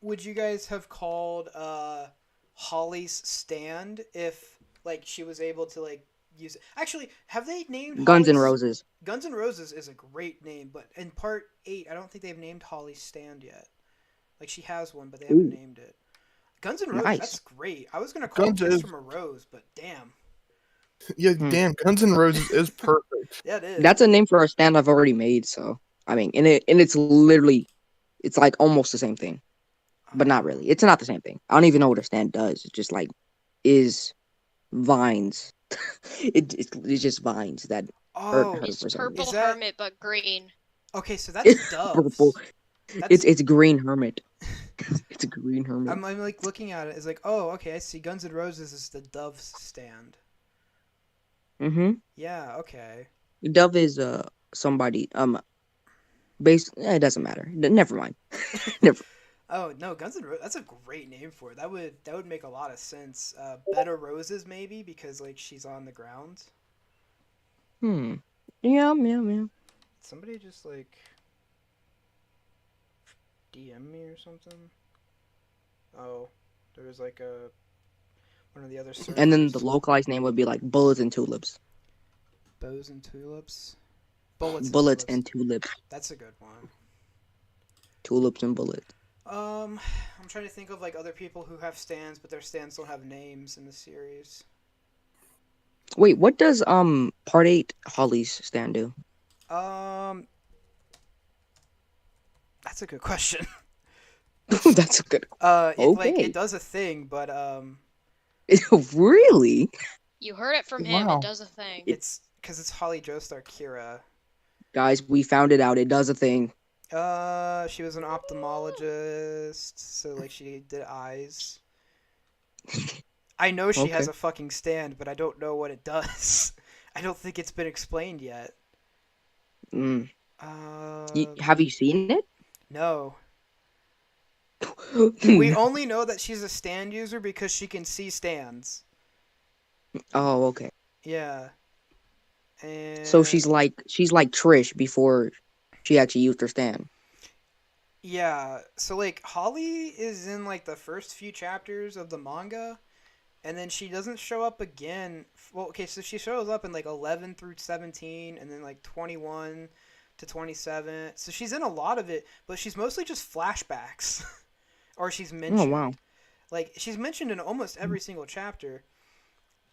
would you guys have called Holly's stand if like she was able to like use it? Actually, have they named Guns N' Holly's- Roses. Guns N' Roses is a great name, but in part 8, I don't think they've named Holly's stand yet. Like, she has one, but they haven't Ooh. named it. Guns N' Roses, Nice. that's great. I was gonna call Guns it Kiss is- from a Rose, but damn. Yeah, damn, Guns N' Roses is perfect. Yeah, it is. That's a name for a stand I've already made. So I mean, and it's literally, it's like almost the same thing, but not really. It's not the same thing. I don't even know what a stand does. It's just like is vines. It's just vines that hurt Oh, her It's for some purple Is that- hermit but green. okay, so that's doves. purple. That's, It's green hermit. It's a green hermit. I'm like looking at it. It's like, oh, okay, I see. Guns N' Roses is the dove's stand. Mm-hmm. Yeah, okay. Dove is somebody it doesn't matter. Never mind. Oh no, Guns N' Roses. That's a great name for it. That would make a lot of sense. Bed of Roses maybe because like she's on the ground. Yeah. Somebody just like DM me or something. Oh, there was like one of the other servers. And then the localized name would be like bullets and tulips. Bows and tulips. Bullets. Bullets and and tulips. That's a good one. Tulips and bullets. I'm trying to think of like other people who have stands, but their stands don't have names in the series. Wait, what does part 8 Holly's stand do? That's a good question. That's a good. Like Okay. it does a thing, but Really? You heard it from him. Wow. It does a thing. it's because it's Holly Joestar Kira. Guys, we found it out. It does a thing. She was an ophthalmologist, so like she did eyes. I know she has Okay. a fucking stand, but I don't know what it does. I don't think it's been explained yet. Mm. Um, Have you seen it? No. We only know that she's a stand user because she can see stands. Oh, okay. Yeah. And So she's like Trish before she actually used her stand. yeah. So like Holly is in like the first few chapters of the manga, and then she doesn't show up again. Well, okay, so she shows up in like 11 through 17, and then like 21 to 27. So she's in a lot of it, but she's mostly just flashbacks, or she's mentioned. Oh wow. Like she's mentioned in almost every single chapter,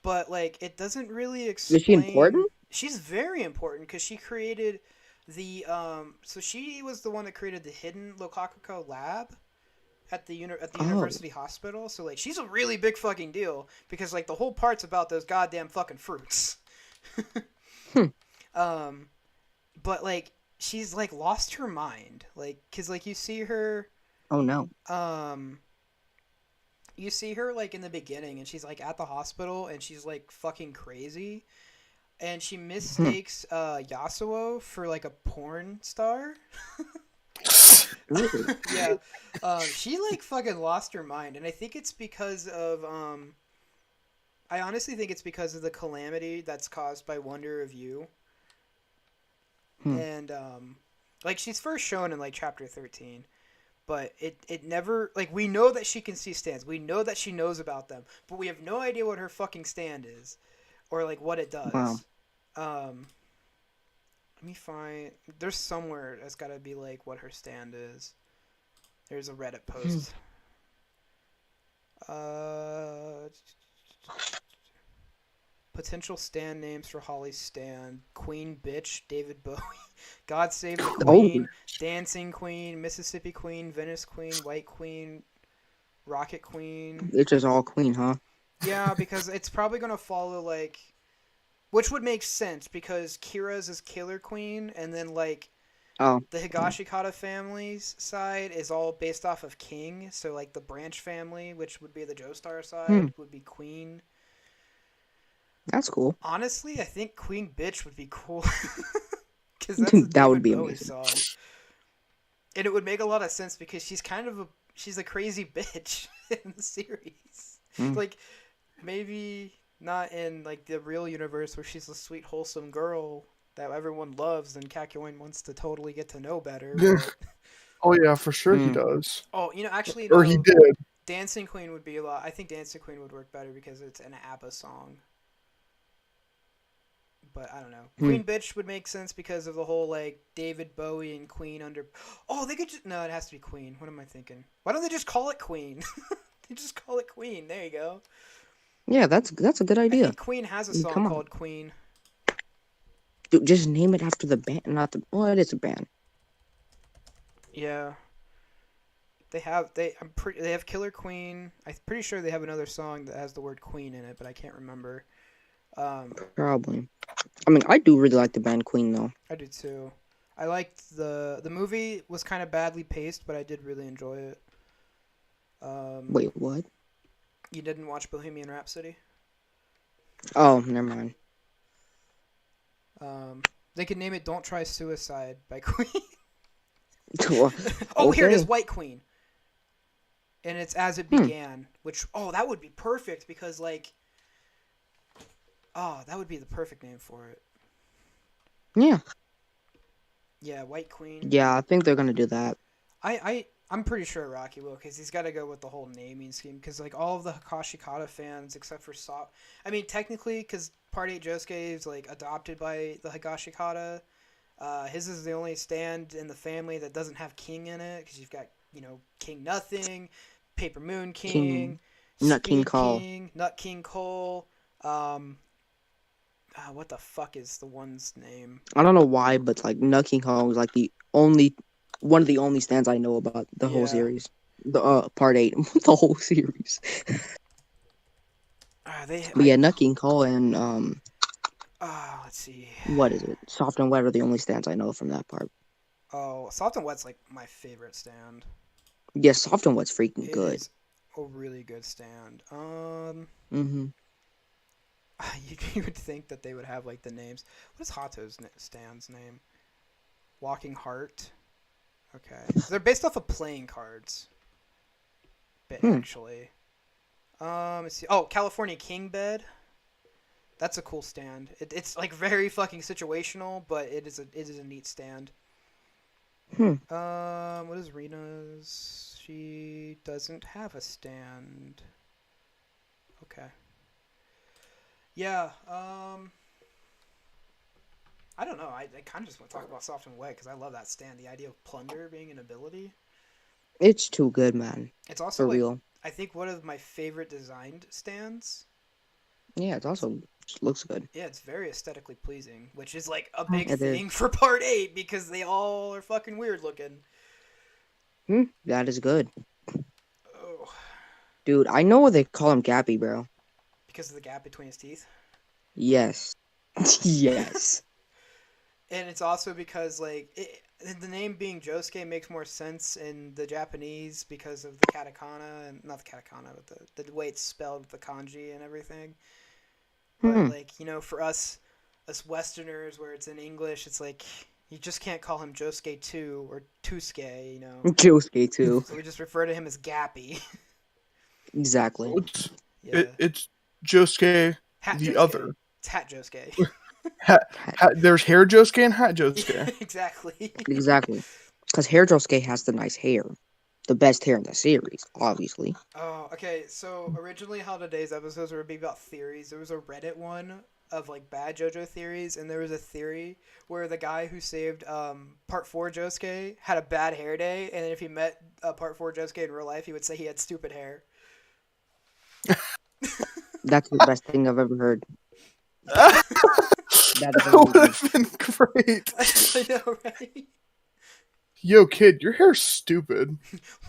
but like it doesn't really explain. Is she important? She's very important because she created the So she was the one that created the hidden Lokakuko lab at the university hospital. So like she's a really big fucking deal because like the whole part's about those goddamn fucking fruits. But like she's like lost her mind, like because like you see her. Oh no. You see her like in the beginning and she's like at the hospital and she's like fucking crazy and she mistakes Yasuo for like a porn star. Really? Yeah. She like fucking lost her mind and I think it's because of I honestly think it's because of the calamity that's caused by Wonder of You. And like she's first shown in like chapter 13. But it never, like, we know that she can see stands. We know that she knows about them. But we have no idea what her fucking stand is. Or, like, what it does. Wow. Let me find. There's somewhere that's got to be like what her stand is. There's a Reddit post. Potential stand names for Holly's stand: Queen Bitch, David Bowie, God Save the Queen, Dancing Queen, Mississippi Queen, Venice Queen, White Queen, Rocket Queen. It's just all Queen, huh? Yeah, because it's probably gonna follow like, which would make sense because Kira's is Killer Queen, and then like Oh, the Higashikata family's side is all based off of King. So like the Branch family, which would be the Joestar side, would be Queen. that's cool. Honestly, I think Queen Bitch would be cool. Because that's a That would David be Bowie amazing. song. And it would make a lot of sense because she's kind of she's a crazy bitch in the series. Like, maybe not in like the real universe where she's a sweet, wholesome girl that everyone loves and Kakyoin wants to totally get to know better. But... Oh yeah, for sure he does. Oh, actually, Or no. he did. Dancing Queen would be a lot. I think Dancing Queen would work better because it's an ABBA song. But I don't know. Queen Bitch would make sense because of the whole like David Bowie and Queen under. Oh, they could just no. It has to be Queen. What am I thinking? Why don't they just call it Queen? They just call it Queen. There you go. Yeah, that's a good I idea. think Queen has a song Come on. called Queen. Dude, just name it after the band, not the. Well, it is a band. Yeah. They have they have Killer Queen. I'm pretty sure they have another song that has the word Queen in it, but I can't remember. Probably. I mean, I do really like the band Queen though. I do too. I liked the movie was kind of badly paced, but I did really enjoy it. Wait, what? You didn't watch Bohemian Rhapsody? Oh, never mind. They could name it "Don't Try Suicide" by Queen. Oh, here it is, okay. White Queen. And it's As It Began, which that would be perfect because like, that would be the perfect name for it. Yeah. Yeah, White Queen. Yeah, I think they're gonna do that. I'm pretty sure Rocky will because he's got to go with the whole naming scheme because like all of the Hikashikata fans except for I mean technically because Part 8 Josuke is like adopted by the Higashikata. His is the only stand in the family that doesn't have King in it because you've got King Nothing, Paper Moon King, Nut King Speed Cole. King, Nut King Cole. What the fuck is the one's name? I don't know why, but like Nut King Kong was like one of the only stands I know about the whole series. The Part 8, the whole series. But yeah, Nut King Cole and let's see. what is it? Soft and Wet are the only stands I know from that part. Oh, Soft and Wet's like my favorite stand. Yeah, Soft and Wet's freaking It good. is a really good stand. You would think that they would have like the names. What is Hato's stand's name? Walking Heart. Okay, they're based off of playing cards. Actually, let's see. Oh, California King Bed. That's a cool stand. It's like very fucking situational, but it is a neat stand. What is Rena's? She doesn't have a stand. Okay. Yeah, I don't know. I kind of just want to talk about Soft and Wet because I love that stand. The idea of Plunder being an ability. It's too good, man. It's also for like, real. I think one of my favorite designed stands. Yeah, it also looks good. Yeah, it's very aesthetically pleasing, which is like a big It thing for Part 8 because they all are fucking weird looking. That is good. Oh. Dude, I know what they call him Gappy, bro. Because of the gap between his teeth? Yes. Yes. And it's also because, like, the name being Josuke makes more sense in the Japanese because of the katakana, and not the katakana, but the way it's spelled with the kanji and everything. But, like, for us Westerners, where it's in English, it's like, you just can't call him Josuke 2 or Tusuke, Josuke, too. So we just refer to him as Gappy. Exactly. It's Josuke Hat the Josuke. other. It's Hat Josuke. There's Hair Josuke and Hat Josuke. Exactly. Exactly. Because Hair Josuke has the nice hair. The best hair in the series, obviously. Oh, okay. So originally how today's episodes were be about theories. There was a Reddit one of like bad JoJo theories, and there was a theory where the guy who saved Part 4 Josuke had a bad hair day, and if he met Part 4 Josuke in real life, he would say he had stupid hair. That's the best thing I've ever heard. That would have been great. I know, right? Yo, kid, your hair's stupid.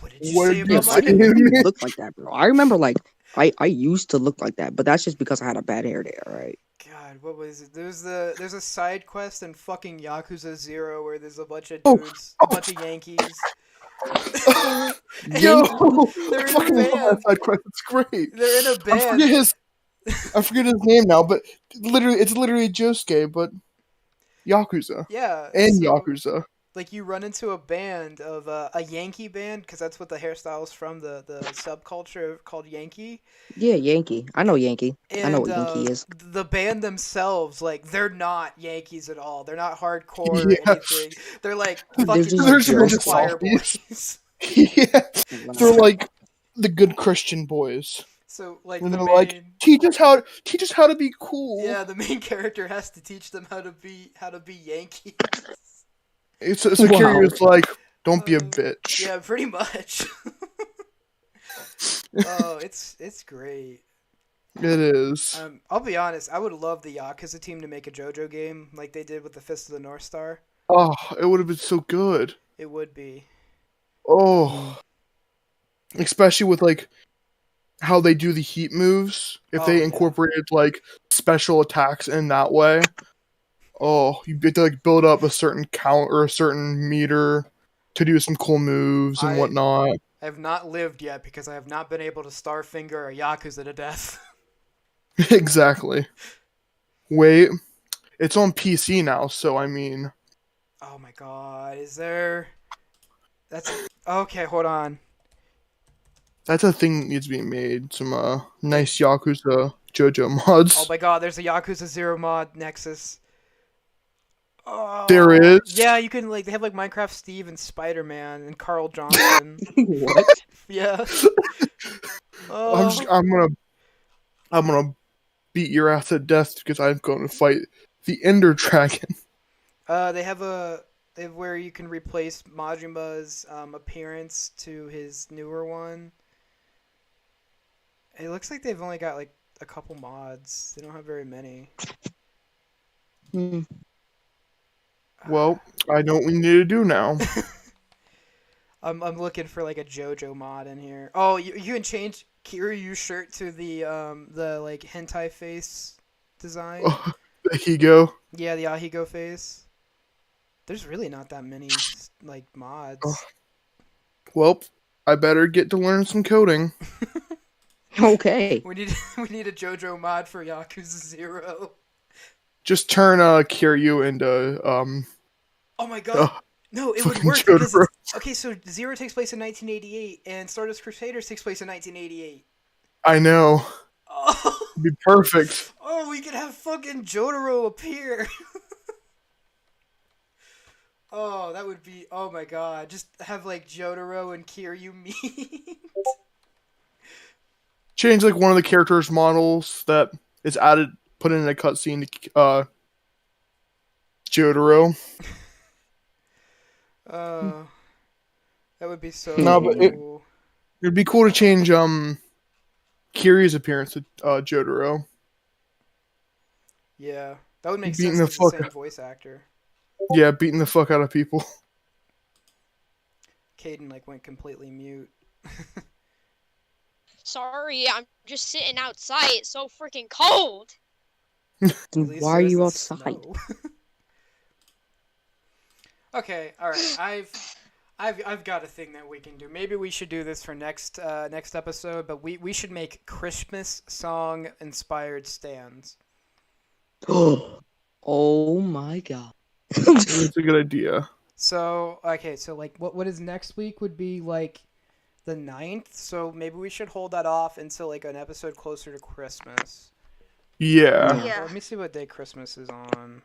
What did you What say did you about I my say? didn't really look like that, bro. I remember like I used to look like that, but that's just because I had a bad hair day, alright? God, what was it? There's a side quest in fucking Yakuza 0 where there's a bunch of Oh, dudes, a bunch of Yankees. Yo, They're I in a fucking love that band. side quest. It's great. They're in a I band. forget his name now, but it's literally Josuke, but Yakuza Yeah, and so Yakuza. like you run into a band of a Yankee band because that's what the hairstyle is from the subculture called Yankee. Yeah, Yankee. I know Yankee. I know And what Yankee is. the band themselves, like, they're not Yankees at all. They're not hardcore or Yeah. anything. They're like They're fucking just They're church just choir softies. boys. Yeah, Wow. they're like the good Christian boys, So like and the they're main like teach us how to be cool. yeah, the main character has to teach them how to be Yankees. So Wow. Kiryu's like, don't be a bitch. Yeah, pretty much. Oh, it's great. It is. I'll be honest. I would love the Yakuza team to make a JoJo game like they did with the Fist of the North Star. Oh, it would have been so good. It would be. Oh, especially with like how they do the heat moves. If Oh, they yeah. incorporated like special attacks in that way, oh, you get to like build up a certain count or a certain meter to do some cool moves and whatnot. I have not lived yet because I have not been able to Starfinger or Yakuza to death. Exactly. Wait, it's on PC now, so I mean, Oh my god, is there... That's... Okay, hold on. that's a thing that needs to be made. Some nice Yakuza JoJo mods. Oh my god, there's a Yakuza 0 mod Nexus. Oh, There is? Yeah, you can, like, they have, like, Minecraft Steve and Spider-Man and Carl Johnson. What? Yeah. Oh. I'm gonna beat your ass to death because I'm going to fight the Ender Dragon. They have where you can replace Majima's appearance to his newer one. It looks like they've only got like a couple mods. They don't have very many. Hmm. Well, I know what we need to do now. I'm looking for like a JoJo mod in here. Oh, you can change Kiryu's shirt to the like hentai face design. Oh, there you go. Yeah, the Ahigo face. There's really not that many like mods. Oh. Well, I better get to learn some coding. Okay. We need a JoJo mod for Yakuza 0. Just turn Kiryu into Oh my god. No, it would fucking work because Jotaro. okay, so 0 takes place in 1988 and Stardust Crusaders takes place in 1988. I know. Oh, It'd be perfect. oh, we could have fucking Jotaro appear. Oh, that would be, oh my god, just have like Jotaro and Kiryu meet. Change like one of the characters' models that is added, put in a cutscene to Jotaro. That would be so No, but cool. It'd be cool to change Kiryu's appearance to Jotaro. Yeah, that would make Beating sense. the It's the fuck same out- voice actor. Yeah, beating the fuck out of people. Caden like went completely mute. Sorry, I'm just sitting outside. It's so freaking cold. At Then least why it are you doesn't outside? snow. Okay, all right. I've got a thing that we can do. Maybe we should do this for next episode, but we should make Christmas song inspired stands. Oh my god. It's a good idea. So okay, so like what is next week would be like the 9th, so maybe we should hold that off until like an episode closer to Christmas. Yeah. Yeah. Let me see what day Christmas is on.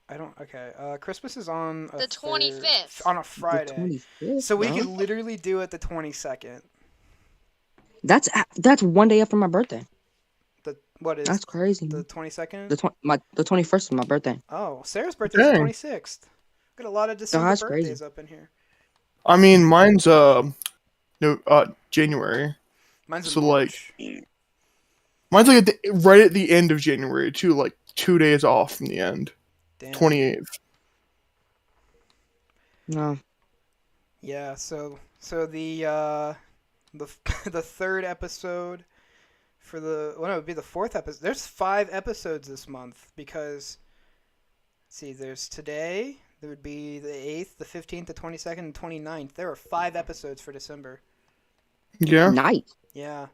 I don't. Okay. Christmas is on The 25th. on a Friday. 25th, So we bro. could literally do it the 22nd. That's one day after my birthday. What is That's crazy. the 22nd? The 21st is my birthday. Oh, Sarah's birthday's the Dang. 26th. Got a lot of December that's birthdays crazy. up in here. I mean, mine's no January. Mine's in So like, March. mine's like right at the end of January too, like 2 days off from the end. Damn. 28th. No. Yeah, so the the third episode for the it would be the fourth episode. There's 5 episodes this month because let's see, there's today, there would be the 8th, the 15th, the 22nd, and 29th. There are 5 episodes for December. Yeah. Nice. Yeah.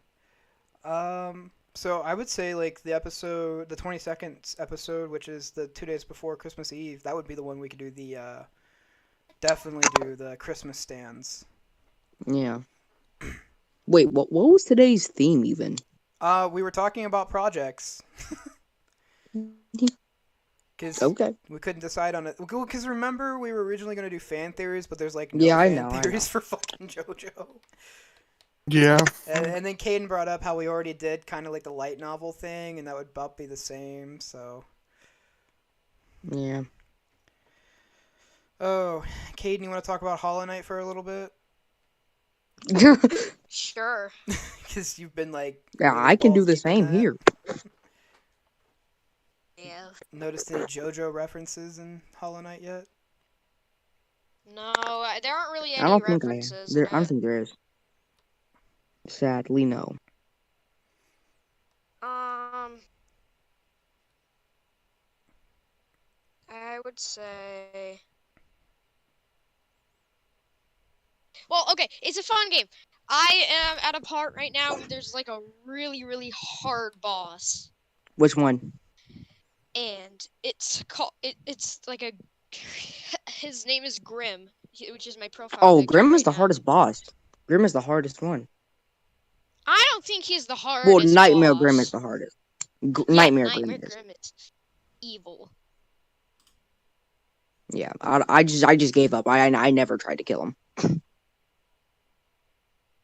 So I would say like the 22nd episode, which is the 2 days before Christmas Eve, that would be the one we could do definitely do the Christmas stands. Yeah. Wait, what was today's theme even? We were talking about projects. Cause Okay. we couldn't decide on it. Because remember, we were originally going to do fan theories, but there's like no Yeah, I fan know, I theories know. for fucking JoJo. Yeah. And then Caden brought up how we already did kind of like the light novel thing, and that would about be the same, so... Yeah. Oh, Caden, you want to talk about Hollow Knight for a little bit? Sure. Because you've been like... Yeah, really I can do balls the deep in same that. here. Yeah. Noticed any JoJo references in Hollow Knight yet? No, there aren't really any I don't think references. I don't think there is. Sadly, no. I would say. Well, okay, it's a fun game. I am at a part right now where there's like a really, really hard boss, Which one? and it's called it's like a. His name is Grim, which is my profile. Oh, picture Grim is right the now. hardest boss. Grim is the hardest one. I don't think he's the hardest. Well, Nightmare boss. Grim is the hardest. Yeah, Nightmare Grim is. Grim is evil. Yeah, I just gave up. I never tried to kill him.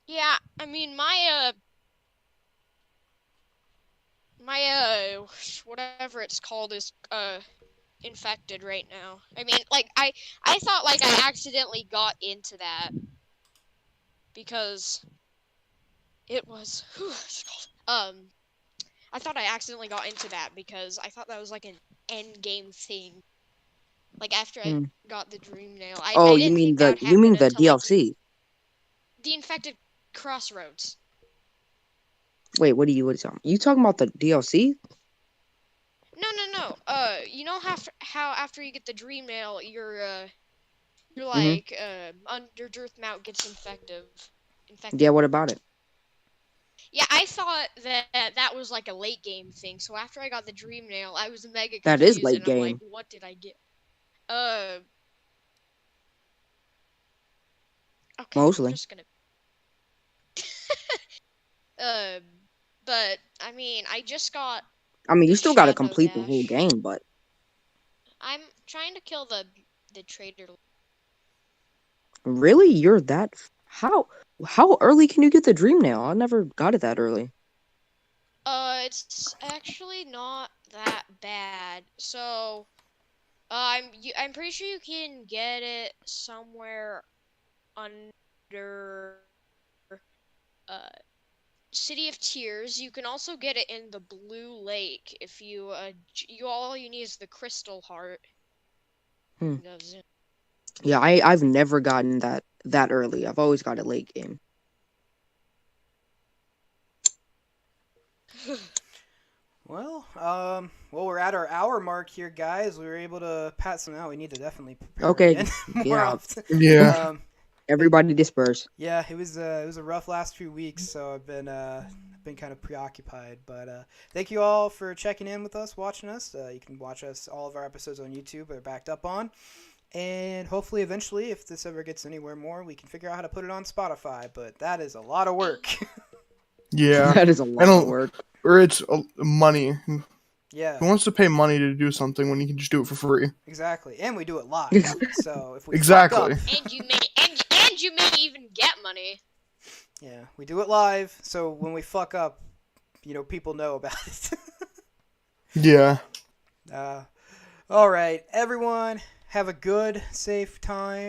Yeah, I mean my whatever it's called is infected right now. I mean, like I thought like I accidentally got into that because it was I thought I accidentally got into that because I thought that was like an end game thing. Like after I got the dream nail, I Oh, didn't you mean think that the would happen until, DLC? like, the infected crossroads. Wait, what are you talking? You talking about the DLC? No. You know how after you get the dream nail, you're like Underearth Mount gets infected. Yeah, what about it? Yeah, I thought that was like a late game thing. So after I got the dream nail, I was mega confused. That is late and I'm game. like, what did I get? Okay, Mostly. I'm just gonna. But I mean, I just got. I mean, you still got to Shadow complete the whole Dash. game, but I'm trying to kill the traitor. really, you're that how early can you get the dream nail? I never got it that early. It's actually not that bad. So, I'm pretty sure you can get it somewhere under City of Tears. You can also get it in the Blue Lake if you all you need is the crystal heart. That's it. Yeah, I've never gotten that early. I've always got it late game. Well, we're at our hour mark here, guys. We were able to pat some out. We need to definitely prepare Okay, again more yeah. often. Yeah. Everybody disperse. Yeah, it was a rough last few weeks, so I've been kind of preoccupied. But thank you all for checking in with us, watching us. You can watch us all of our episodes on YouTube. They're backed up on, and hopefully, eventually, if this ever gets anywhere more, we can figure out how to put it on Spotify. But that is a lot of work. Yeah. That is a lot of work. Or it's money. Yeah. Who wants to pay money to do something when you can just do it for free? Exactly, and we do it live. So if we Exactly. fuck up, And you may even get money. yeah, we do it live. So when we fuck up, people know about it. Yeah. All right, everyone, have a good, safe time.